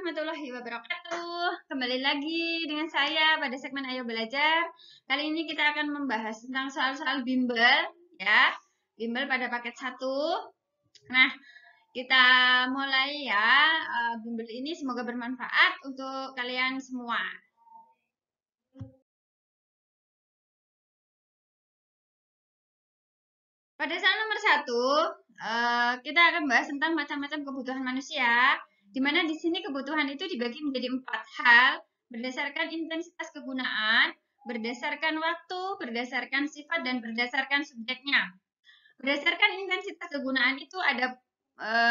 warahmatullahi wabarakatuh. Kembali lagi dengan saya pada segmen Ayo Belajar. Kali ini kita akan membahas tentang soal-soal bimbel ya. Bimbel pada paket 1. Nah, kita mulai ya. Bimbel ini semoga bermanfaat untuk kalian semua. Pada soal nomor 1, kita akan bahas tentang macam-macam kebutuhan manusia, di mana di sini kebutuhan itu dibagi menjadi 4 hal berdasarkan intensitas kegunaan, berdasarkan waktu, berdasarkan sifat, dan berdasarkan subjeknya. Berdasarkan intensitas kegunaan itu ada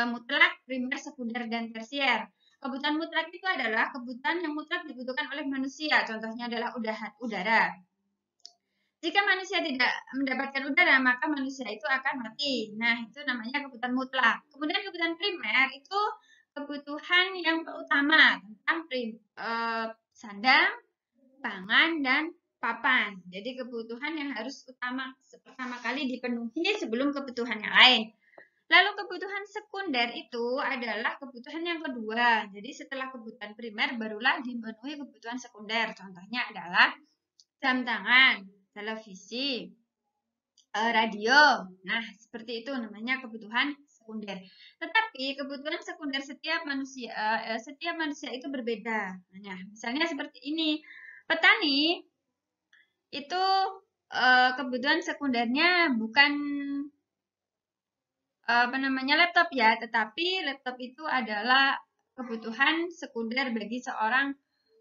mutlak, primer, sekunder, dan tersier. Kebutuhan mutlak itu adalah kebutuhan yang mutlak dibutuhkan oleh manusia, contohnya adalah udara. Jika manusia tidak mendapatkan udara, maka manusia itu akan mati. Nah, itu namanya kebutuhan mutlak. Kemudian kebutuhan primer itu kebutuhan yang utama tentang sandang, pangan, dan papan. Jadi kebutuhan yang harus pertama kali dipenuhi sebelum kebutuhan yang lain. Lalu kebutuhan sekunder itu adalah kebutuhan yang kedua. Jadi setelah kebutuhan primer barulah dipenuhi kebutuhan sekunder. Contohnya adalah jam tangan, televisi, radio. Nah, seperti itu namanya kebutuhan sekunder. Tetapi kebutuhan sekunder setiap manusia itu berbeda. Nah, misalnya seperti ini. Petani itu kebutuhan sekundernya bukan laptop ya, tetapi laptop itu adalah kebutuhan sekunder bagi seorang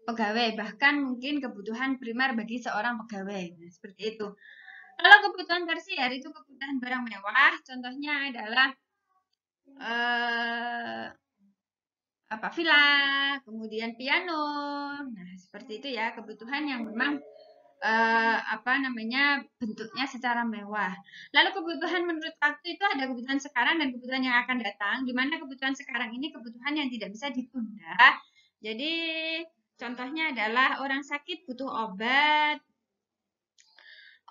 pegawai, bahkan mungkin kebutuhan primer bagi seorang pegawai. Nah, seperti itu. Kalau kebutuhan tersier itu kebutuhan barang mewah, contohnya adalah villa, kemudian piano. Nah, seperti itu ya, kebutuhan yang memang bentuknya secara mewah. Lalu kebutuhan menurut waktu itu ada kebutuhan sekarang dan kebutuhan yang akan datang, di mana kebutuhan sekarang ini kebutuhan yang tidak bisa ditunda. Jadi contohnya adalah orang sakit butuh obat,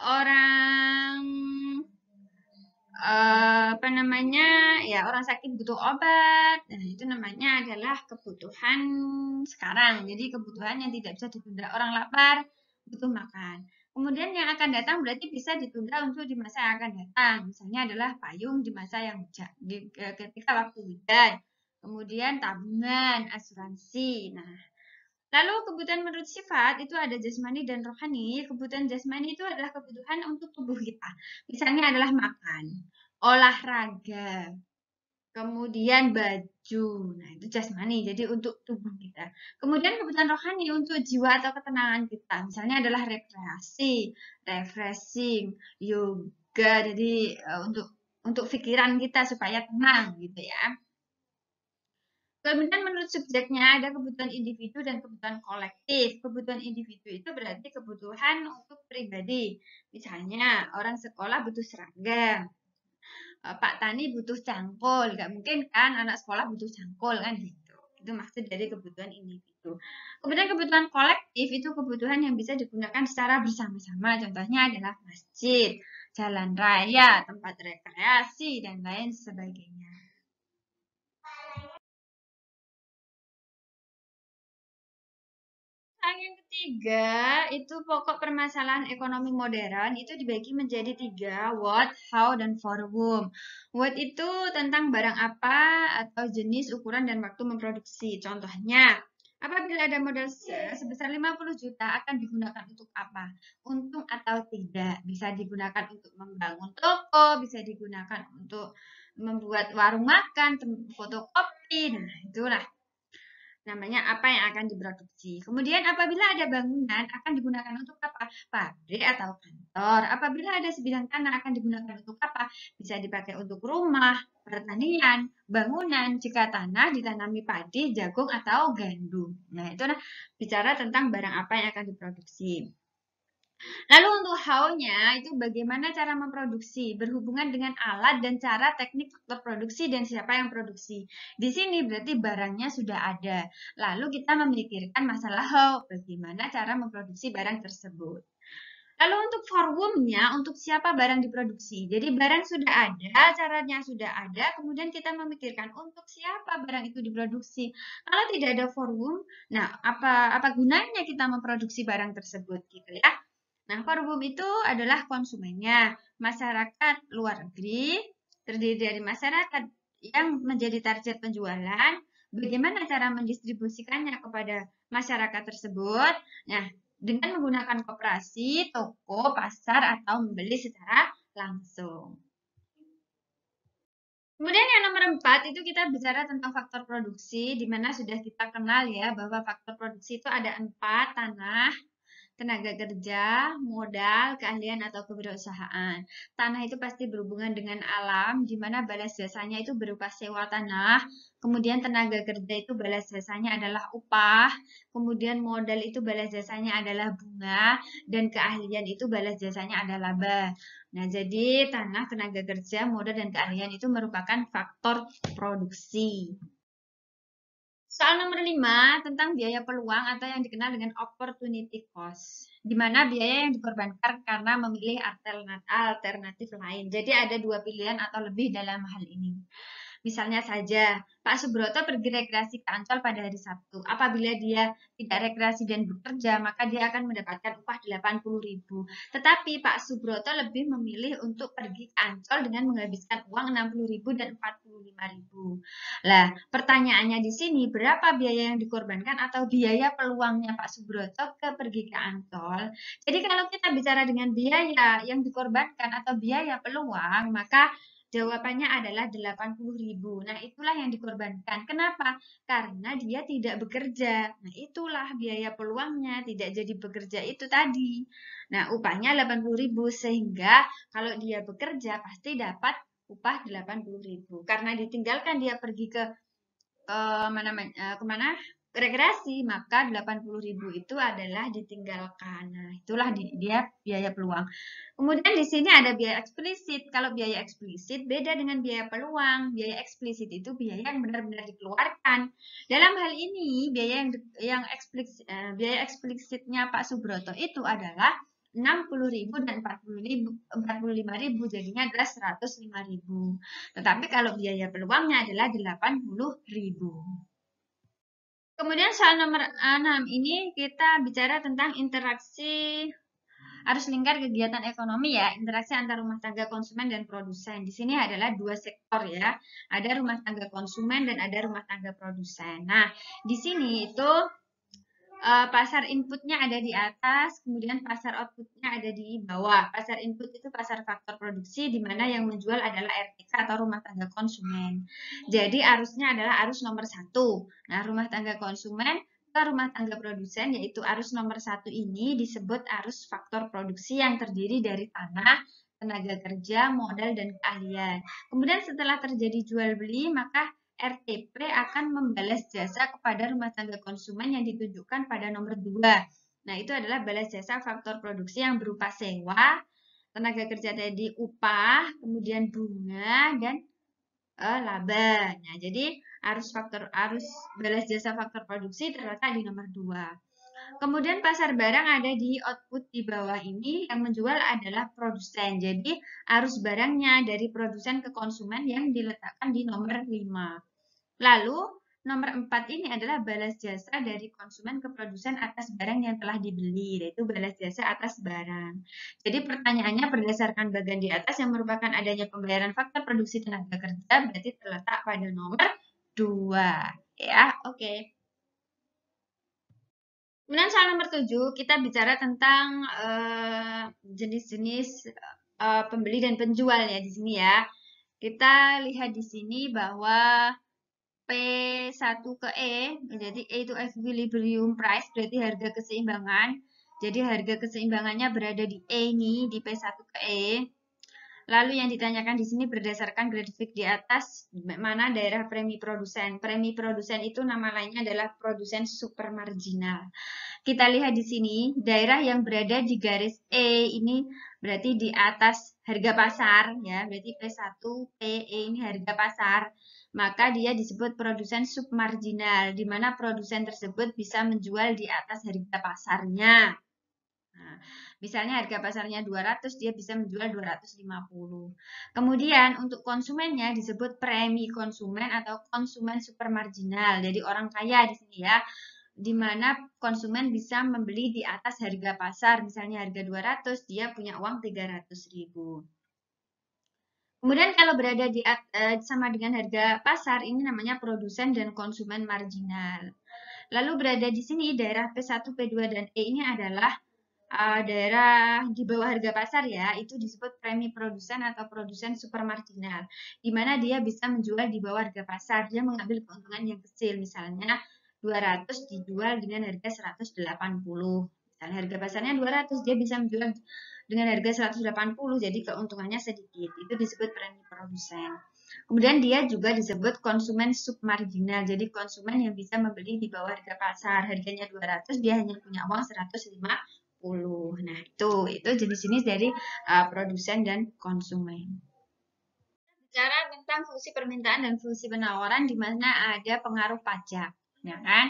orang orang sakit butuh obat. Nah, itu namanya adalah kebutuhan sekarang. Jadi kebutuhan yang tidak bisa ditunda. Orang lapar butuh makan. Kemudian yang akan datang berarti bisa ditunda untuk di masa yang akan datang. Misalnya adalah payung di masa yang ketika waktu hujan. Kemudian tabungan, asuransi. Nah, lalu kebutuhan menurut sifat itu ada jasmani dan rohani. Kebutuhan jasmani itu adalah kebutuhan untuk tubuh kita. Misalnya adalah makan, olahraga, kemudian baju. Nah, itu jasmani, jadi untuk tubuh kita. Kemudian kebutuhan rohani untuk jiwa atau ketenangan kita. Misalnya adalah rekreasi, refreshing, yoga. Jadi untuk pikiran kita supaya tenang gitu ya. Kemudian menurut subjeknya ada kebutuhan individu dan kebutuhan kolektif. Kebutuhan individu itu berarti kebutuhan untuk pribadi. Misalnya orang sekolah butuh seragam, Pak Tani butuh cangkul. Gak mungkin kan anak sekolah butuh cangkul kan gitu. Itu maksud dari kebutuhan individu. Kemudian kebutuhan kolektif itu kebutuhan yang bisa digunakan secara bersama-sama. Contohnya adalah masjid, jalan raya, tempat rekreasi, dan lain sebagainya. Yang ketiga, itu pokok permasalahan ekonomi modern itu dibagi menjadi 3, what, how, dan for whom. What itu tentang barang apa atau jenis, ukuran, dan waktu memproduksi. Contohnya, apabila ada modal sebesar 50 juta akan digunakan untuk apa? Untung atau tidak? Bisa digunakan untuk membangun toko, bisa digunakan untuk membuat warung makan, fotokopi. Nah, itulah namanya apa yang akan diproduksi. Kemudian apabila ada bangunan akan digunakan untuk apa? Pabrik atau kantor. Apabila ada sebidang tanah akan digunakan untuk apa? Bisa dipakai untuk rumah, pertanian, bangunan, jika tanah ditanami padi, jagung, atau gandum. Nah, itu bicara tentang barang apa yang akan diproduksi. Lalu untuk how-nya itu bagaimana cara memproduksi, berhubungan dengan alat dan cara teknik faktor produksi dan siapa yang produksi. Di sini berarti barangnya sudah ada. Lalu kita memikirkan masalah how, bagaimana cara memproduksi barang tersebut. Lalu untuk forumnya, untuk siapa barang diproduksi. Jadi barang sudah ada, caranya sudah ada, kemudian kita memikirkan untuk siapa barang itu diproduksi. Kalau tidak ada forum, nah apa gunanya kita memproduksi barang tersebut gitu ya. Nah, forum itu adalah konsumennya, masyarakat luar negeri, terdiri dari masyarakat yang menjadi target penjualan, bagaimana cara mendistribusikannya kepada masyarakat tersebut. Nah, dengan menggunakan koperasi, toko, pasar, atau membeli secara langsung. Kemudian yang nomor 4 itu kita bicara tentang faktor produksi, di mana sudah kita kenal ya bahwa faktor produksi itu ada 4, tanah, tenaga kerja, modal, keahlian atau kewirausahaan. Tanah itu pasti berhubungan dengan alam, di mana balas jasanya itu berupa sewa tanah. Kemudian tenaga kerja itu balas jasanya adalah upah. Kemudian modal itu balas jasanya adalah bunga. Dan keahlian itu balas jasanya adalah laba. Nah, jadi tanah, tenaga kerja, modal, dan keahlian itu merupakan faktor produksi. Soal nomor 5 tentang biaya peluang atau yang dikenal dengan opportunity cost. Di mana biaya yang dikorbankan karena memilih alternatif lain. Jadi ada 2 pilihan atau lebih dalam hal ini. Misalnya saja, Pak Subroto pergi rekreasi ke Ancol pada hari Sabtu. Apabila dia tidak rekreasi dan bekerja, maka dia akan mendapatkan upah 80.000. Tetapi Pak Subroto lebih memilih untuk pergi ke Ancol dengan menghabiskan uang 60.000 dan 45.000. Lah, pertanyaannya di sini, berapa biaya yang dikorbankan atau biaya peluangnya Pak Subroto ke pergi ke Ancol? Jadi kalau kita bicara dengan biaya yang dikorbankan atau biaya peluang, maka jawabannya adalah 80.000. Nah, itulah yang dikorbankan. Kenapa? Karena dia tidak bekerja. Nah, itulah biaya peluangnya. Tidak jadi bekerja itu tadi. Nah, upahnya 80.000. Sehingga kalau dia bekerja pasti dapat upah 80.000. Karena ditinggalkan dia pergi ke kemana rekreasi, maka 80.000 itu adalah ditinggalkan. Nah, itulah dia biaya peluang. Kemudian di sini ada biaya eksplisit. Kalau biaya eksplisit beda dengan biaya peluang. Biaya eksplisit itu biaya yang benar-benar dikeluarkan. Dalam hal ini biaya biaya eksplisitnya Pak Subroto itu adalah 60.000 dan 45.000, jadinya adalah 105.000. Tetapi kalau biaya peluangnya adalah 80.000. Kemudian soal nomor 6 ini kita bicara tentang interaksi arus lingkar kegiatan ekonomi ya, interaksi antar rumah tangga konsumen dan produsen. Di sini adalah 2 sektor ya. Ada rumah tangga konsumen dan ada rumah tangga produsen. Nah, di sini itu pasar inputnya ada di atas, kemudian pasar outputnya ada di bawah. Pasar input itu pasar faktor produksi, di mana yang menjual adalah RTK atau rumah tangga konsumen. Jadi arusnya adalah arus nomor 1. Nah, rumah tangga konsumen ke rumah tangga produsen, yaitu arus nomor 1 ini disebut arus faktor produksi yang terdiri dari tanah, tenaga kerja, modal, dan keahlian. Kemudian setelah terjadi jual beli, maka RTP akan membalas jasa kepada rumah tangga konsumen yang ditunjukkan pada nomor 2. Nah, itu adalah balas jasa faktor produksi yang berupa sewa, tenaga kerja tadi upah, kemudian bunga, dan laba. Nah, jadi arus balas jasa faktor produksi terletak di nomor 2. Kemudian pasar barang ada di output di bawah ini, yang menjual adalah produsen. Jadi arus barangnya dari produsen ke konsumen yang diletakkan di nomor 5. Lalu nomor 4 ini adalah balas jasa dari konsumen ke produsen atas barang yang telah dibeli, yaitu balas jasa atas barang. Jadi pertanyaannya berdasarkan bagian di atas yang merupakan adanya pembayaran faktor produksi tenaga kerja berarti terletak pada nomor 2. Ya, oke. Kemudian soal nomor 7, kita bicara tentang jenis-jenis pembeli dan penjual ya di sini ya. Kita lihat di sini bahwa P1 ke E, jadi E itu equilibrium price, berarti harga keseimbangan. Jadi harga keseimbangannya berada di E ini, di P1 ke E. Lalu yang ditanyakan di sini berdasarkan grafik di atas, mana daerah premi produsen. Premi produsen itu nama lainnya adalah produsen supermarginal. Kita lihat di sini, daerah yang berada di garis E ini berarti di atas harga pasar, ya, berarti P1, PE ini harga pasar. Maka dia disebut produsen submarginal, di mana produsen tersebut bisa menjual di atas harga pasarnya. Nah, misalnya harga pasarnya 200, dia bisa menjual 250. Kemudian untuk konsumennya disebut premi konsumen atau konsumen supermarginal. Jadi orang kaya di sini ya, di mana konsumen bisa membeli di atas harga pasar. Misalnya harga 200, dia punya uang 300.000. Kemudian kalau berada di sama dengan harga pasar, ini namanya produsen dan konsumen marginal. Lalu berada di sini daerah P1, P2, dan E ini adalah daerah di bawah harga pasar ya, itu disebut premi produsen atau produsen supermarginal, di mana dia bisa menjual di bawah harga pasar, dia mengambil keuntungan yang kecil, misalnya 200 dijual dengan harga 180. Misalnya harga pasarnya 200, dia bisa menjual dengan harga 180, jadi keuntungannya sedikit. Itu disebut premi produsen. Kemudian dia juga disebut konsumen submarginal. Jadi konsumen yang bisa membeli di bawah harga pasar. Harganya 200, dia hanya punya uang 150. Nah, itu jenis-jenis dari produsen dan konsumen. Bicara tentang fungsi permintaan dan fungsi penawaran di mana ada pengaruh pajak, ya kan?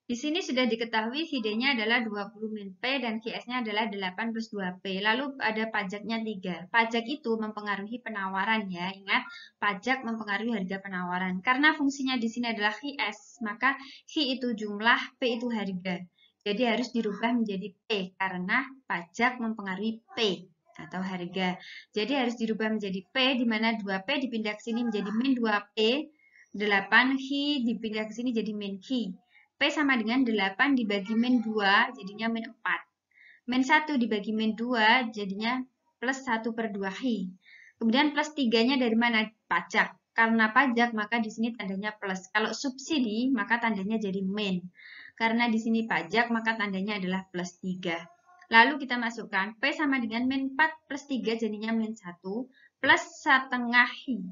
Di sini sudah diketahui VD-nya adalah 20 min P dan QS-nya adalah 8 plus 2P. Lalu ada pajaknya 3. Pajak itu mempengaruhi penawaran ya. Ingat, pajak mempengaruhi harga penawaran. Karena fungsinya di sini adalah QS, maka Q itu jumlah, P itu harga. Jadi harus dirubah menjadi P karena pajak mempengaruhi P atau harga. Jadi harus dirubah menjadi P di mana 2P dipindah ke sini menjadi min 2P, 8 Q dipindah ke sini jadi min Q. P sama dengan 8 dibagi min 2, jadinya min 4. Min 1 dibagi min 2, jadinya plus 1 per 2 Hi. Kemudian plus 3-nya dari mana? Pajak. Karena pajak, maka di sini tandanya plus. Kalau subsidi, maka tandanya jadi min. Karena di sini pajak, maka tandanya adalah plus 3. Lalu kita masukkan P sama dengan min 4 plus 3, jadinya min 1, plus setengah Hi.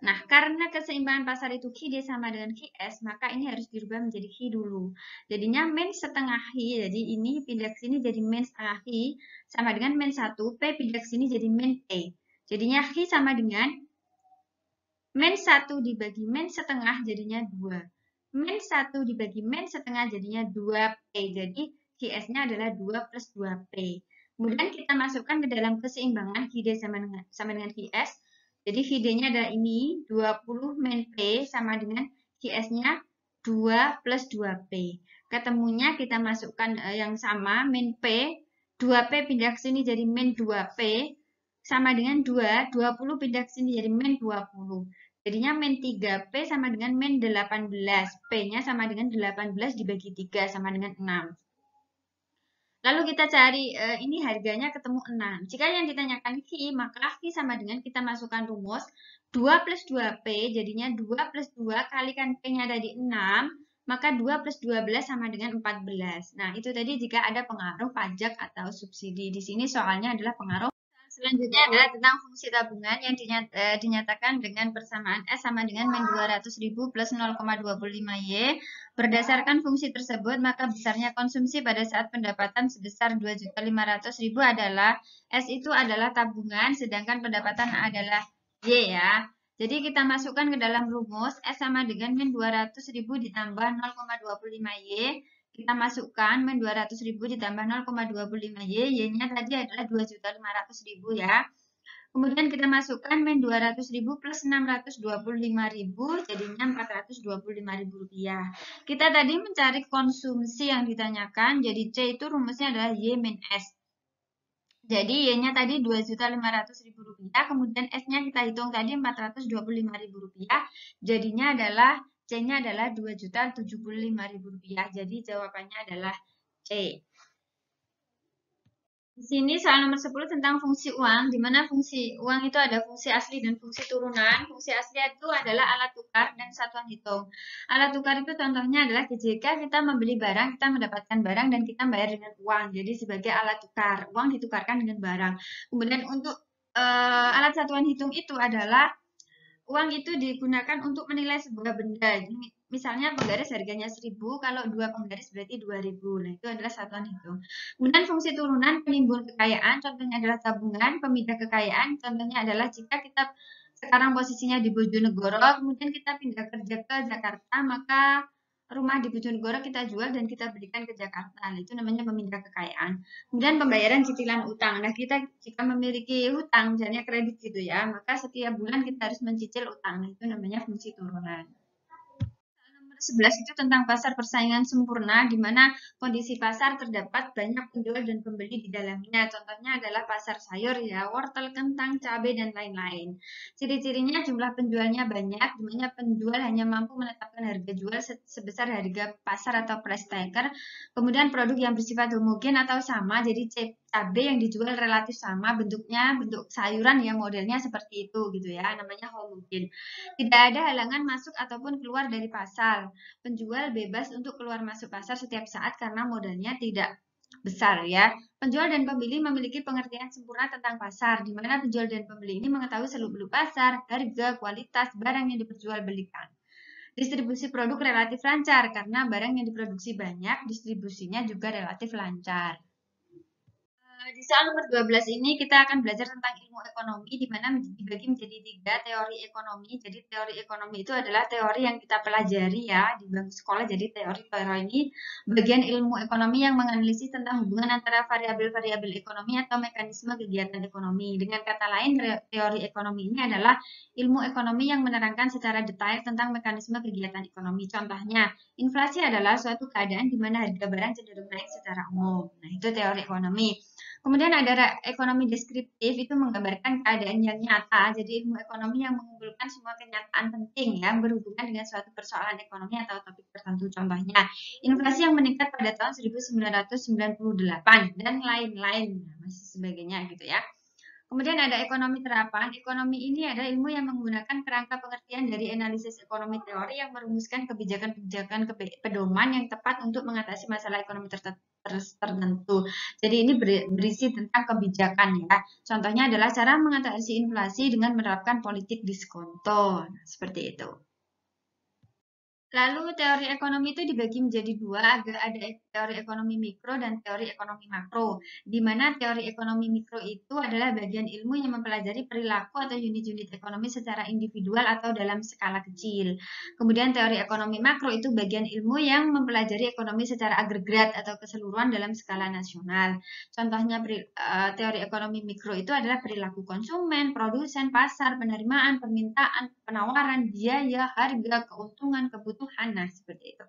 Nah, karena keseimbangan pasar itu QD sama dengan QS, maka ini harus dirubah menjadi Hi dulu. Jadinya min setengah Hi, jadi ini pindah ke sini jadi min setengah Hi, sama dengan min 1, P pindah ke sini jadi min P. Jadinya Hi sama dengan min 1 dibagi min setengah, jadinya 2. Min 1 dibagi min setengah, jadinya 2P. Jadi QS-nya adalah 2 plus 2P. Kemudian kita masukkan ke dalam keseimbangan QD sama dengan QS. Jadi VD-nya adalah ini, 20 min P sama dengan QS-nya 2 plus 2P. Ketemunya kita masukkan yang sama, min P, 2P pindah ke sini jadi min 2P, sama dengan 2, 20 pindah ke sini jadi min 20. Jadinya min 3P sama dengan min 18. P-nya sama dengan 18 dibagi 3 sama dengan 6. Lalu kita cari, ini harganya ketemu 6. Jika yang ditanyakan Ki, maka Ki sama dengan kita masukkan rumus 2 plus 2P, jadinya 2 plus 2 kalikan P-nya tadi 6, maka 2 plus 12 sama dengan 14. Nah, itu tadi jika ada pengaruh pajak atau subsidi. Di sini soalnya adalah pengaruh. Selanjutnya adalah tentang fungsi tabungan yang dinyatakan dengan persamaan S sama dengan min 200.000 plus 0,25Y. Berdasarkan fungsi tersebut, maka besarnya konsumsi pada saat pendapatan sebesar 2.500.000 adalah S itu adalah tabungan, sedangkan pendapatan adalah Y ya. Jadi kita masukkan ke dalam rumus S sama dengan min 200.000 ditambah 0,25Y. Kita masukkan min 200.000 ditambah 0,25Y, Y-nya tadi adalah 2.500.000 ya. Kemudian kita masukkan min 200.000 plus 625.000, jadinya 425.000 rupiah. Kita tadi mencari konsumsi yang ditanyakan, jadi C itu rumusnya adalah Y min S. Jadi Y-nya tadi 2.500.000 rupiah, kemudian S-nya kita hitung tadi 425.000 rupiah, jadinya adalah C-nya adalah 2.075.000 rupiah. Jadi jawabannya adalah C. Di sini soal nomor 10 tentang fungsi uang, di mana fungsi uang itu ada fungsi asli dan fungsi turunan. Fungsi asli itu adalah alat tukar dan satuan hitung. Alat tukar itu contohnya adalah jika kita membeli barang, kita mendapatkan barang dan kita bayar dengan uang. Jadi sebagai alat tukar, uang ditukarkan dengan barang. Kemudian untuk alat satuan hitung itu adalah uang itu digunakan untuk menilai sebuah benda. Misalnya penggaris harganya 1.000, kalau 2 penggaris berarti 2.000. Nah, itu adalah satuan hitung. Kemudian fungsi turunan penimbun kekayaan, contohnya adalah tabungan, pemindah kekayaan, contohnya adalah jika kita sekarang posisinya di Bojonegoro, kemudian kita pindah kerja ke Jakarta, maka rumah di Bojonegoro kita jual dan kita berikan ke Jakarta. Nah, itu namanya pemindah kekayaan. Kemudian pembayaran cicilan utang. Nah, kita jika memiliki hutang, misalnya kredit gitu ya, maka setiap bulan kita harus mencicil utang. Nah, itu namanya fungsi turunan. Nomor 11 itu tentang pasar persaingan sempurna, di mana kondisi pasar terdapat banyak penjual dan pembeli di dalamnya. Contohnya adalah pasar sayur ya, wortel, kentang, cabai, dan lain-lain. Ciri-cirinya jumlah penjualnya banyak, di mana penjual hanya mampu menetapkan harga jual sebesar harga pasar atau price taker. Kemudian produk yang bersifat homogen atau sama, jadi cabai yang dijual relatif sama, bentuknya bentuk sayuran yang modelnya seperti itu gitu ya, namanya homogen. Tidak ada halangan masuk ataupun keluar dari pasar. Penjual bebas untuk keluar masuk pasar setiap saat karena modalnya tidak besar ya. Penjual dan pembeli memiliki pengertian sempurna tentang pasar, di mana penjual dan pembeli ini mengetahui seluk-beluk pasar, harga, kualitas barang yang diperjualbelikan. Distribusi produk relatif lancar karena barang yang diproduksi banyak, distribusinya juga relatif lancar. Di soal nomor 12 ini kita akan belajar tentang ilmu ekonomi, di mana dibagi menjadi 3 teori ekonomi. Jadi teori ekonomi itu adalah teori yang kita pelajari ya di bangku sekolah. Jadi teori-teori ini bagian ilmu ekonomi yang menganalisis tentang hubungan antara variabel-variabel ekonomi atau mekanisme kegiatan ekonomi. Dengan kata lain, teori ekonomi ini adalah ilmu ekonomi yang menerangkan secara detail tentang mekanisme kegiatan ekonomi. Contohnya, inflasi adalah suatu keadaan di mana harga barang cenderung naik secara umum. Nah, itu teori ekonomi. Kemudian ada ekonomi deskriptif, itu menggambarkan keadaan yang nyata. Jadi ilmu ekonomi yang mengumpulkan semua kenyataan penting yang berhubungan dengan suatu persoalan ekonomi atau topik tertentu. Contohnya, inflasi yang meningkat pada tahun 1998 dan lain-lain, masih sebagainya gitu ya. Kemudian ada ekonomi terapan. Ekonomi ini adalah ilmu yang menggunakan kerangka pengertian dari analisis ekonomi teori yang merumuskan kebijakan-kebijakan pedoman yang tepat untuk mengatasi masalah ekonomi tertentu. Jadi ini berisi tentang kebijakan ya. Contohnya adalah cara mengatasi inflasi dengan menerapkan politik diskonto. Nah, seperti itu. Lalu teori ekonomi itu dibagi menjadi dua, ada teori ekonomi mikro dan teori ekonomi makro. Di mana teori ekonomi mikro itu adalah bagian ilmu yang mempelajari perilaku atau unit-unit ekonomi secara individual atau dalam skala kecil. Kemudian teori ekonomi makro itu bagian ilmu yang mempelajari ekonomi secara agregat atau keseluruhan dalam skala nasional. Contohnya teori ekonomi mikro itu adalah perilaku konsumen, produsen, pasar, penerimaan, permintaan, penawaran, biaya, harga, keuntungan, kebutuhan. Nah, seperti itu.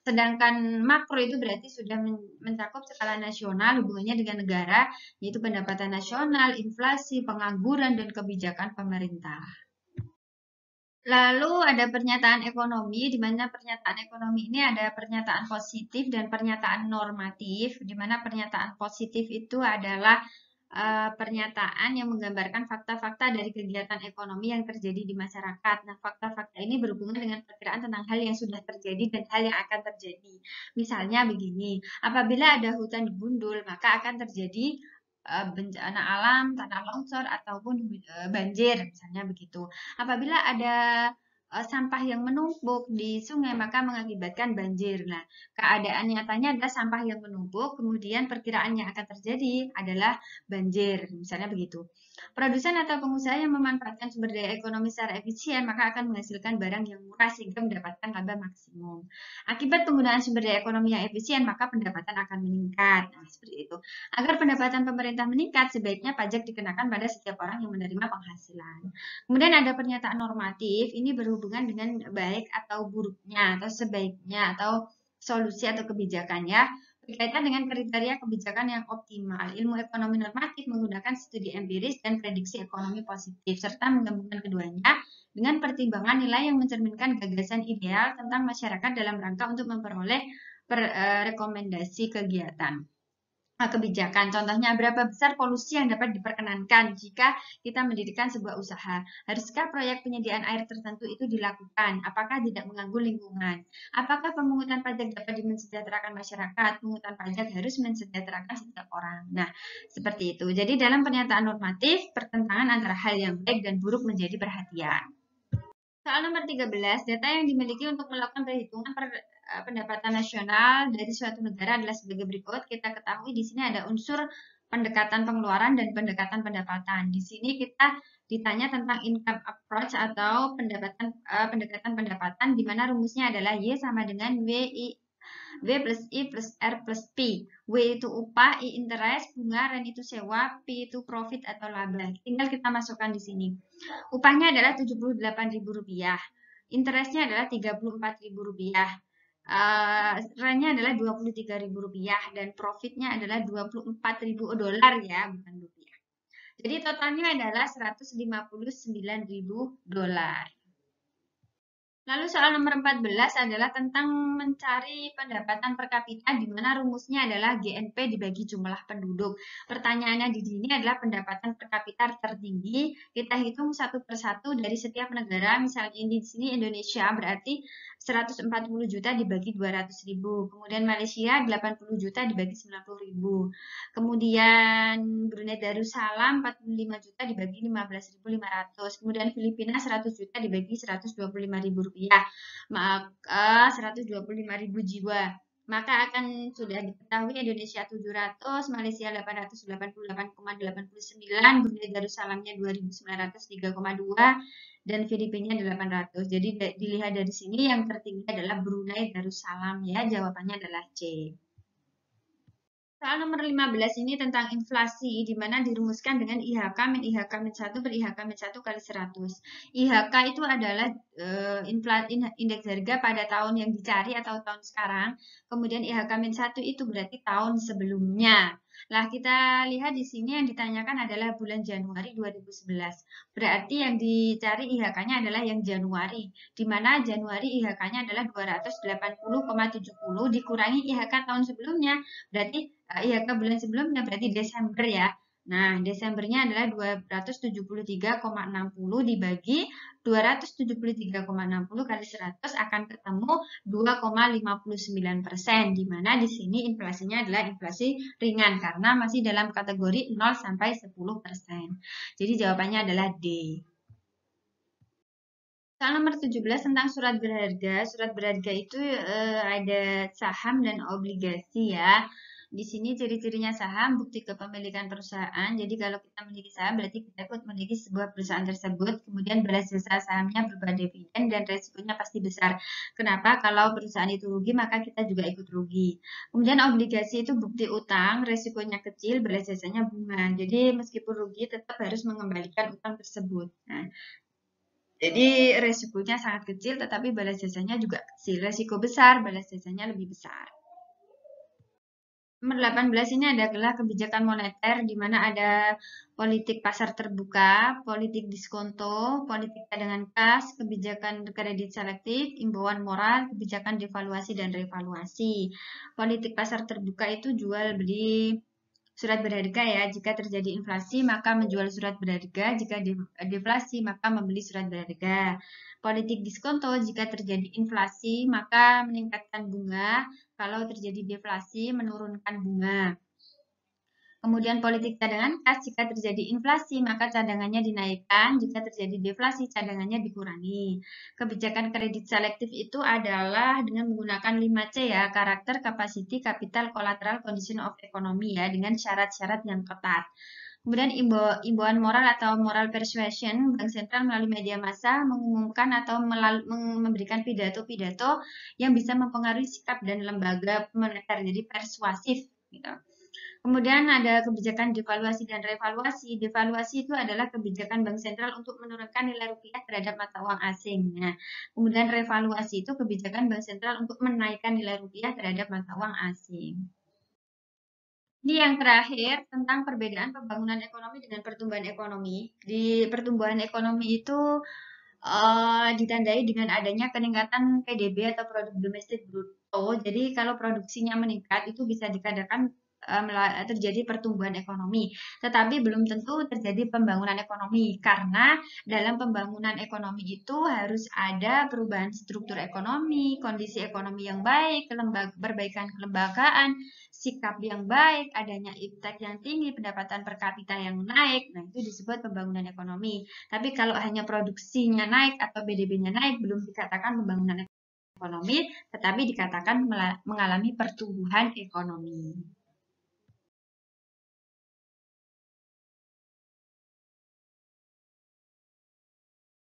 Sedangkan makro itu berarti sudah mencakup skala nasional hubungannya dengan negara, yaitu pendapatan nasional, inflasi, pengangguran, dan kebijakan pemerintah. Lalu ada pernyataan ekonomi, di mana pernyataan ekonomi ini ada pernyataan positif dan pernyataan normatif, di mana pernyataan positif itu adalah pernyataan yang menggambarkan fakta-fakta dari kegiatan ekonomi yang terjadi di masyarakat. Nah, fakta-fakta ini berhubungan dengan perkiraan tentang hal yang sudah terjadi dan hal yang akan terjadi. Misalnya begini, apabila ada hutan gundul, maka akan terjadi bencana alam, tanah longsor, ataupun banjir, misalnya begitu. Apabila ada sampah yang menumpuk di sungai, maka mengakibatkan banjir. Nah, keadaan nyatanya adalah sampah yang menumpuk, kemudian perkiraan yang akan terjadi adalah banjir, misalnya begitu. Produsen atau pengusaha yang memanfaatkan sumber daya ekonomi secara efisien, maka akan menghasilkan barang yang murah sehingga mendapatkan laba maksimum. Akibat penggunaan sumber daya ekonomi yang efisien, maka pendapatan akan meningkat. Nah, seperti itu. Agar pendapatan pemerintah meningkat, sebaiknya pajak dikenakan pada setiap orang yang menerima penghasilan. Kemudian ada pernyataan normatif, ini berhubungan dengan baik atau buruknya, atau sebaiknya, atau solusi atau kebijakan ya. Berkaitan dengan kriteria kebijakan yang optimal. Ilmu ekonomi normatif menggunakan studi empiris dan prediksi ekonomi positif, serta menggabungkan keduanya dengan pertimbangan nilai yang mencerminkan gagasan ideal tentang masyarakat dalam rangka untuk memperoleh rekomendasi kegiatan. Kebijakan. Contohnya, berapa besar polusi yang dapat diperkenankan jika kita mendirikan sebuah usaha? Haruskah proyek penyediaan air tertentu itu dilakukan? Apakah tidak mengganggu lingkungan? Apakah pemungutan pajak dapat dimensejahterakan masyarakat? Pemungutan pajak harus mensejahterakan setiap orang. Nah, seperti itu. Jadi dalam pernyataan normatif, pertentangan antara hal yang baik dan buruk menjadi perhatian. Soal nomor 13, data yang dimiliki untuk melakukan perhitungan pendapatan nasional dari suatu negara adalah sebagai berikut. Kita ketahui di sini ada unsur pendekatan pengeluaran dan pendekatan pendapatan. Di sini kita ditanya tentang income approach atau pendekatan pendapatan, di mana rumusnya adalah Y sama dengan W plus I plus R plus P. W itu upah, I interest, bunga, REN itu sewa, P itu profit atau laba. Tinggal kita masukkan di sini. Upahnya adalah Rp78.000. Interestnya adalah Rp34.000. Rentnya adalah Rp23.000 dan profitnya adalah $24.000 ya, bukan rupiah. Jadi totalnya adalah $159.000. Lalu soal nomor 14 adalah tentang mencari pendapatan per kapita di mana rumusnya adalah GNP dibagi jumlah penduduk. Pertanyaannya di sini adalah pendapatan per kapita tertinggi. Kita hitung satu persatu dari setiap negara. Misalnya di sini Indonesia berarti 140 juta dibagi 200.000. Kemudian Malaysia 80 juta dibagi 90.000. Kemudian Brunei Darussalam 45 juta dibagi 15.500. Kemudian Filipina 100 juta dibagi Rp125.000. Maka 125.000 jiwa. Maka akan sudah diketahui Indonesia 700, Malaysia 888,89, Brunei Darussalamnya 2.903,2 dan Filipina 800. Jadi dilihat dari sini yang tertinggi adalah Brunei Darussalam ya. Jawabannya adalah C. Soal nomor 15 ini tentang inflasi, di mana dirumuskan dengan IHK min IHK min 1 per IHK min 1 kali 100. IHK itu adalah indeks harga pada tahun yang dicari atau tahun sekarang. Kemudian IHK min 1 itu berarti tahun sebelumnya. Lah kita lihat di sini yang ditanyakan adalah bulan Januari 2011. Berarti yang dicari IHK-nya adalah yang Januari, di mana Januari IHK-nya adalah 280,70 dikurangi IHK tahun sebelumnya. Berarti IHK bulan sebelumnya berarti Desember ya. Nah, Desembernya adalah 273,60 dibagi 273,60 kali 100 akan ketemu 2,59%, di mana di sini inflasinya adalah inflasi ringan karena masih dalam kategori 0 sampai 10%. Jadi jawabannya adalah D. Soal nomor 17 tentang surat berharga. Surat berharga itu ada saham dan obligasi ya. Di sini ciri-cirinya saham, bukti kepemilikan perusahaan. Jadi kalau kita memiliki saham, berarti kita ikut memiliki sebuah perusahaan tersebut. Kemudian balas jasa sahamnya berupa dividen dan resikonya pasti besar. Kenapa? Kalau perusahaan itu rugi, maka kita juga ikut rugi. Kemudian obligasi itu bukti utang, resikonya kecil, balas jasanya bunga. Jadi meskipun rugi, tetap harus mengembalikan utang tersebut. Nah, jadi resikonya sangat kecil, tetapi balas jasanya juga kecil. Resiko besar, balas jasanya lebih besar. Nomor 18 ini adalah kebijakan moneter, di mana ada politik pasar terbuka, politik diskonto, politik cadangan kas, kebijakan kredit selektif, imbauan moral, kebijakan devaluasi dan revaluasi. Politik pasar terbuka itu jual beli surat berharga ya. Jika terjadi inflasi, maka menjual surat berharga. Jika deflasi, maka membeli surat berharga. Politik diskonto, jika terjadi inflasi, maka meningkatkan bunga. Kalau terjadi deflasi, menurunkan bunga. Kemudian politik cadangan kas, jika terjadi inflasi, maka cadangannya dinaikkan. Jika terjadi deflasi, cadangannya dikurangi. Kebijakan kredit selektif itu adalah dengan menggunakan 5C ya, karakter, capacity, capital, collateral, condition of economy ya, dengan syarat-syarat yang ketat. Kemudian imbauan moral atau moral persuasion, Bank Sentral melalui media massa mengumumkan atau memberikan pidato-pidato yang bisa mempengaruhi sikap dan lembaga moneter, jadi persuasif gitu. Kemudian ada kebijakan devaluasi dan revaluasi. Devaluasi itu adalah kebijakan Bank Sentral untuk menurunkan nilai rupiah terhadap mata uang asing. Nah, kemudian revaluasi itu kebijakan Bank Sentral untuk menaikkan nilai rupiah terhadap mata uang asing. Ini yang terakhir tentang perbedaan pembangunan ekonomi dengan pertumbuhan ekonomi. Di pertumbuhan ekonomi itu ditandai dengan adanya peningkatan PDB atau produk domestik bruto. Jadi kalau produksinya meningkat itu bisa dikatakan terjadi pertumbuhan ekonomi. Tetapi belum tentu terjadi pembangunan ekonomi karena dalam pembangunan ekonomi itu harus ada perubahan struktur ekonomi, kondisi ekonomi yang baik, perbaikan kelembagaan, sikap yang baik, adanya iptek yang tinggi, pendapatan per kapita yang naik. Nah, itu disebut pembangunan ekonomi. Tapi kalau hanya produksinya naik atau PDB-nya naik, belum dikatakan pembangunan ekonomi, tetapi dikatakan mengalami pertumbuhan ekonomi.